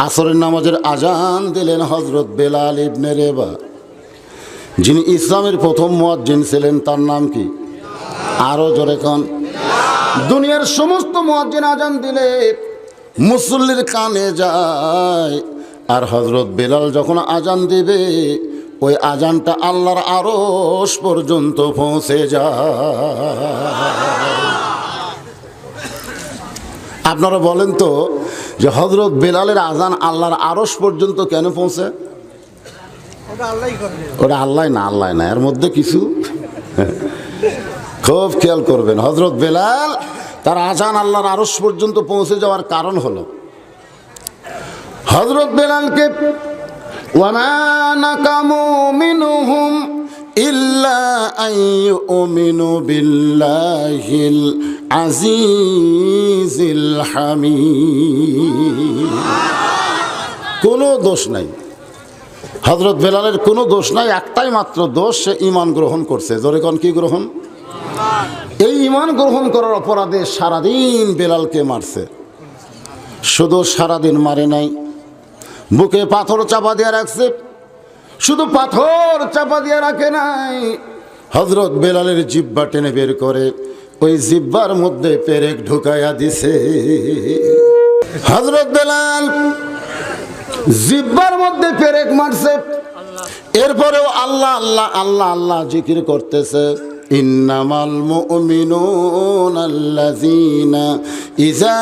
আসরের নামাজের আজান দিলেন হযরত বেলাল ইবনে রেবা, যিনি ইসলামের প্রথম মুয়াজ্জিন ছিলেন। তার নাম কি? আরো জোরে কোন। দুনিয়ার সমস্ত মুয়াজ্জিন আজান দিলে মুসল্লির কানে যায়, আর হযরত বেলাল যখন আজান দিবে ওই আজানটা আল্লাহর আরশ পর্যন্ত পৌঁছে যায়। আপনারা বলেন তো যে হযরত বেলালের আজান আল্লাহর আরশ পর্যন্ত কেন পৌঁছে? ওটা আল্লাহ না, এর মধ্যে কিছু খুব খেয়াল করবেন। হযরত বেলাল তার আজান আল্লাহর আরশ পর্যন্ত পৌঁছে যাওয়ার কারণ হলো হযরত বেলালকে ওয়ামা নাকামু মিনহুম ইল্লা আইয়ুমিনু বিল্লাহিল আজিজিল হামিদ। কোনো দোষ নাই হযরত বেলালের, কোনো দোষ নাই, একটাই মাত্র দোষ, সে ঈমান গ্রহণ করছে। জোরে কোন, কি গ্রহণ? এই ঈমান গ্রহণ করার অপরাধে সারাদিন বেলালকে মারছে। শুধু সারাদিন মারে নাই, বুকে পাথর চাপা দিয়ে রাখছে। শুধু পাথর চাপা দিয়ে রাখে নাই, হযরত বেলালের জিহ্বা টেনে বের করে ওই জিহ্বার মধ্যে পেরেক ঢুকাইয়া দিছে। হযরত বেলাল জিহ্বার মধ্যে পেরেক মারছে, এরপরেও আল্লাহ আল্লাহ আল্লাহ আল্লাহ জিকির করতেছে। ইন্নামাল মুমিনুনা আল্লাযীনা ইযা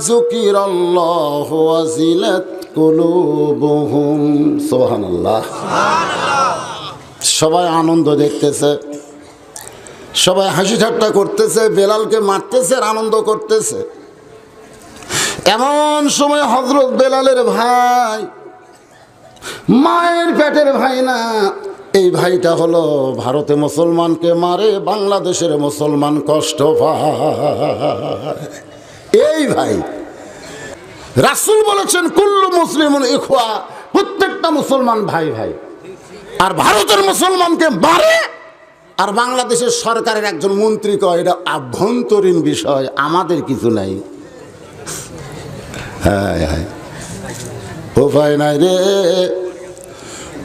যুকিরাল্লাহু ওয়াজিলাত কুলুবুহুম। সুবহানাল্লাহ। সবাই আনন্দ দেখতেছে, সবাই হাসি ঠাট্টা করতেছে, বেলালকে মারতেছে আর আনন্দ করতেছে। এমন সময় হযরত বেলালের ভাই, মায়ের পেটের ভাই না, এই ভাইটা হলো ভারতে মুসলমানকে মারে, বাংলাদেশের মুসলমান কষ্ট পায়। এই ভাই রাসূল বলেছেন কুল্লু মুসলিমুন ইখওয়া, প্রত্যেকটা মুসলমান ভাই ভাই। আর ভারতের মুসলমানকে মারে, আর বাংলাদেশের সরকারের একজন মন্ত্রী কয় এটা আভ্যন্তরীণ বিষয়, আমাদের কিছু নাই। হ্যাঁ হ্যাঁ, উপায় নাই রে,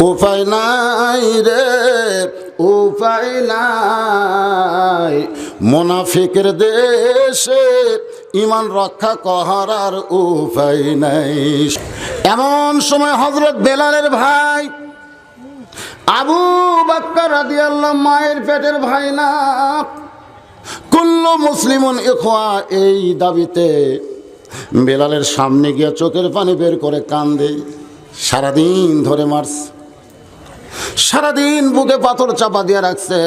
উপায় নাই রে, উপায় নাই। মুনাফিকের দেশে ঈমান রক্ষা করার উপায় নাই। এমন সময় হযরত বেলালের ভাই আবু বকর রাদিয়াল্লাহু, মায়ের পেটের ভাই না, কুল্লু মুসলিমুন ইখওয়া, এই দাবিতে বেলালের সামনে গিয়ে চোখের পানি বের করে কান্দে। সারাদিন ধরে মারছে, সারাদিন বুকে পাথর চাপা দিয়ে রাখছে,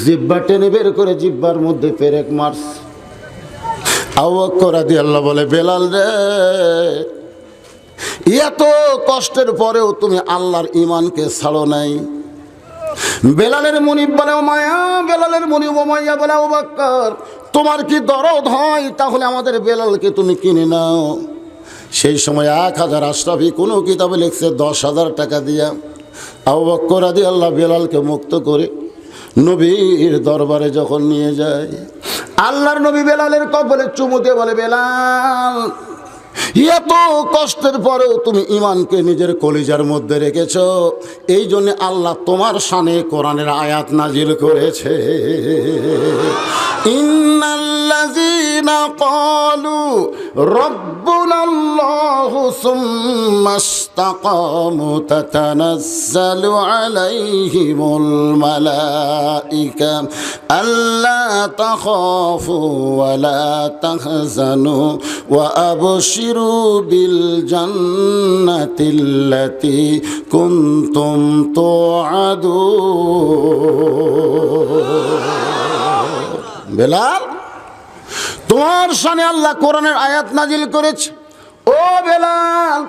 জিহ্বা টেনে বের করে জিহ্বার মধ্যে পেরেক মারছে। আবু বকর রাদিয়াল্লাহু বলে, বেলাল রে, এত কষ্টের পরেও তুমি আল্লাহর ঈমানকে ছাড়ো নাই। বেলালের মুনিব বলে উমাইয়া, বেলালের মুনিব উমাইয়া বলে আবু বকর, তোমার কি দরদ হয় তাহলে আমাদের বেলালকে তুমি কিনে নাও। সেই সময় 1000 আশরাফি কোনো কিতাবে লিখছে 10,000 টাকা দিয়া আবু বকর রাদিয়াল্লাহু বেলালকে মুক্ত করে নবীর দরবারে যখন নিয়ে যায়, আল্লাহর নবী বেলালের কপালে চুমু দিয়ে বলে, বেলাল, এত কষ্টের পরেও তুমি ঈমানকে নিজের কলিজার মধ্যে রেখেছ, এই জন্য আল্লাহ তোমার শানে কোরআনের আয়াত নাজিল করেছে। ইন্নাল্লাযীনা ক্বালু রাব্বুনাল্লাহু সুম্মা ইসতাকামু তাতানাজ্জালু আলাইহিমুল মালাঈকা আল্লা তাখাফু ওয়া লা তাহজানু ওয়া আবশিরু বিল জান্নাতিল্লাতী কুনতুম তুআদুন। বেলাল, তোমার শানে আল্লাহ কোরআনের আয়াত নাজিল করেছে। ও বেলাল,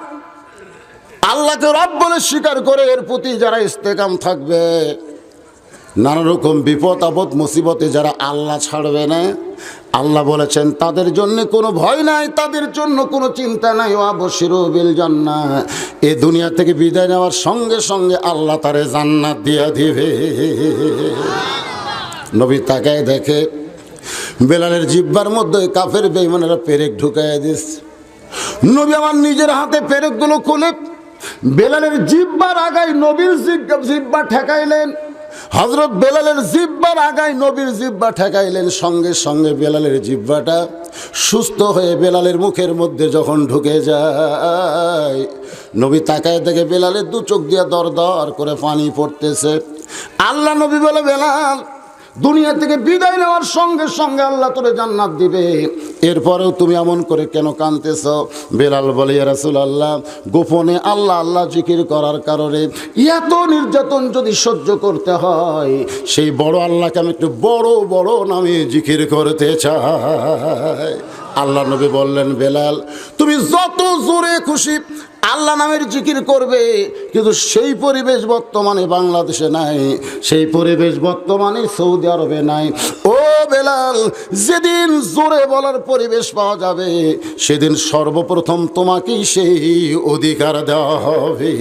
আল্লাহকে রব বলে স্বীকার করে এর প্রতি যারা ইস্তেকাম থাকবে, নানা রকম বিপদ আপদ মুসিবতে যারা আল্লাহ ছাড়বে না, আল্লাহ বলেছেন তাদের জন্য কোনো ভয় নাই, তাদের জন্য কোনো চিন্তা নাই। ওয়া বশিরু বিল জান্নাহ, এ দুনিয়া থেকে বিদায় নেওয়ার সঙ্গে সঙ্গে আল্লাহ তারে জান্নাত দিয়ে দিবে। নবী তাকায় দেখে বেলালের জিহ্বার মধ্যে কাফের বেঈমানেরা পেরেক ঢুকাইয়া দিচ্ছে। নবী আমার নিজের হাতে পেরেকগুলো খুলে বেলালের জিহ্বার আগায় নবীর জিহ্বা ঠেকাইলেন। হযরত বেলালের জিহ্বার আগায় নবীর জিহ্বা ঠেকাইলেন। সঙ্গে সঙ্গে বেলালের জিহ্বাটা সুস্থ হয়ে বেলালের মুখের মধ্যে যখন ঢুকে যায়, নবী তাকায় দেখে বেলালের দু চোখ দিয়ে দর দর করে পানি পড়তেছে। আল্লাহ নবী বলে, বেলাল, দুনিয়া থেকে বিদায় নেওয়ার সঙ্গে সঙ্গে আল্লাহ তোরে জান্নাত দিবে, এরপরেও তুমি এমন করে কেন কাঁদতেছ? বেলাল বলে, ইয়া রাসূলুল্লাহ, গোপনে আল্লাহ আল্লাহ জিকির করার কারণে এত নির্যাতন যদি সহ্য করতে হয়, সেই বড় আল্লাহকে আমি একটু বড় বড় নামে জিকির করতে চাই। আল্লাহ নবী বললেন, বেলাল, তুমি যত জোরে খুশি আল্লাহ নামের জিকির করবে, কিন্তু সেই পরিবেশ বর্তমানে বাংলাদেশে নাই, সেই পরিবেশ বর্তমানে সৌদি আরবে নাই। ও বেলাল, যেদিন জোরে বলার পরিবেশ পাওয়া যাবে, সেদিন সর্বপ্রথম তোমাকেই সেই অধিকার দেওয়া হবে।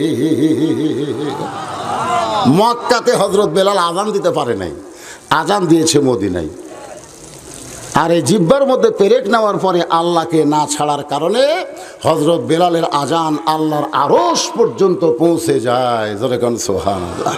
মক্কাতে হযরত বেলাল আজান দিতে পারে নাই, আজান দিয়েছে মদিনায়। আর এই জিহ্বার মধ্যে পেরেক নেওয়ার পরে আল্লাহকে না ছাড়ার কারণে হযরত বেলালের আজান আল্লাহর আরশ পর্যন্ত পৌঁছে যায়। জোরে কোন সুবহানাল্লাহ।